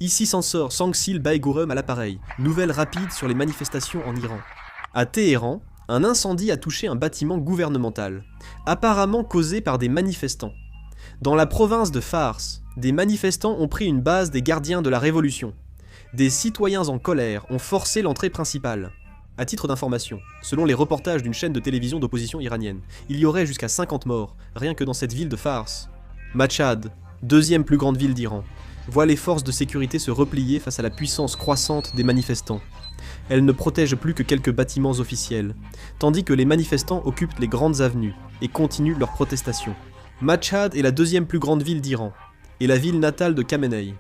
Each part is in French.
Ici s'en sort Sangsil Baigurum à l'appareil. Nouvelle rapide sur les manifestations en Iran. À Téhéran, un incendie a touché un bâtiment gouvernemental, apparemment causé par des manifestants. Dans la province de Fars, des manifestants ont pris une base des gardiens de la révolution. Des citoyens en colère ont forcé l'entrée principale. À titre d'information, selon les reportages d'une chaîne de télévision d'opposition iranienne, il y aurait jusqu'à 50 morts, rien que dans cette ville de Fars. Machhad, deuxième plus grande ville d'Iran, voit les forces de sécurité se replier face à la puissance croissante des manifestants. Elles ne protègent plus que quelques bâtiments officiels, tandis que les manifestants occupent les grandes avenues et continuent leurs protestations. Machhad est la deuxième plus grande ville d'Iran, et la ville natale de Khamenei.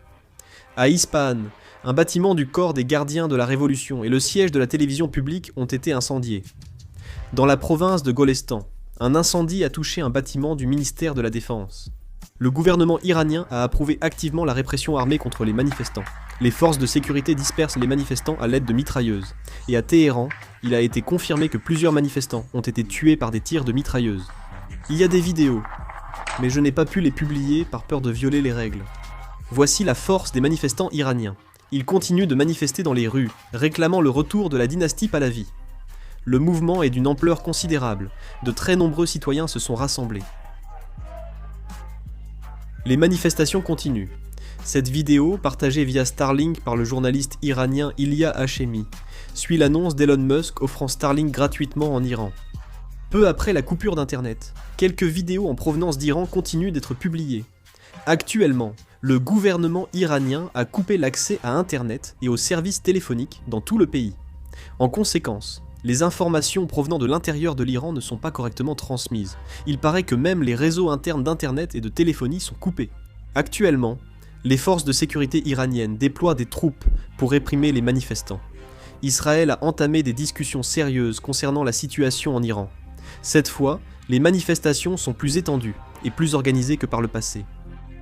À Ispahan, un bâtiment du corps des gardiens de la Révolution et le siège de la télévision publique ont été incendiés. Dans la province de Golestan, un incendie a touché un bâtiment du ministère de la Défense. Le gouvernement iranien a approuvé activement la répression armée contre les manifestants. Les forces de sécurité dispersent les manifestants à l'aide de mitrailleuses. Et à Téhéran, il a été confirmé que plusieurs manifestants ont été tués par des tirs de mitrailleuses. Il y a des vidéos, mais je n'ai pas pu les publier par peur de violer les règles. Voici la force des manifestants iraniens. Ils continuent de manifester dans les rues, réclamant le retour de la dynastie Pahlavi. Le mouvement est d'une ampleur considérable. De très nombreux citoyens se sont rassemblés. Les manifestations continuent. Cette vidéo, partagée via Starlink par le journaliste iranien Ilya Hachemi, suit l'annonce d'Elon Musk offrant Starlink gratuitement en Iran. Peu après la coupure d'internet, quelques vidéos en provenance d'Iran continuent d'être publiées. Actuellement, le gouvernement iranien a coupé l'accès à internet et aux services téléphoniques dans tout le pays. En conséquence, les informations provenant de l'intérieur de l'Iran ne sont pas correctement transmises. Il paraît que même les réseaux internes d'internet et de téléphonie sont coupés. Actuellement, les forces de sécurité iraniennes déploient des troupes pour réprimer les manifestants. Israël a entamé des discussions sérieuses concernant la situation en Iran. Cette fois, les manifestations sont plus étendues et plus organisées que par le passé.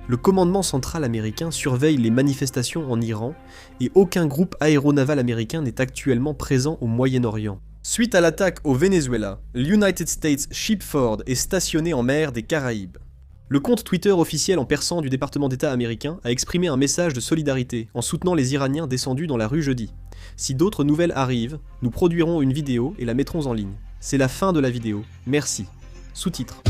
Le commandement central américain surveille les manifestations en Iran et aucun groupe aéronaval américain n'est actuellement présent au Moyen-Orient. Suite à l'attaque au Venezuela, l'United States Shipford est stationné en mer des Caraïbes. Le compte Twitter officiel en persan du département d'État américain a exprimé un message de solidarité en soutenant les Iraniens descendus dans la rue jeudi. Si d'autres nouvelles arrivent, nous produirons une vidéo et la mettrons en ligne. C'est la fin de la vidéo. Merci. Sous-titres.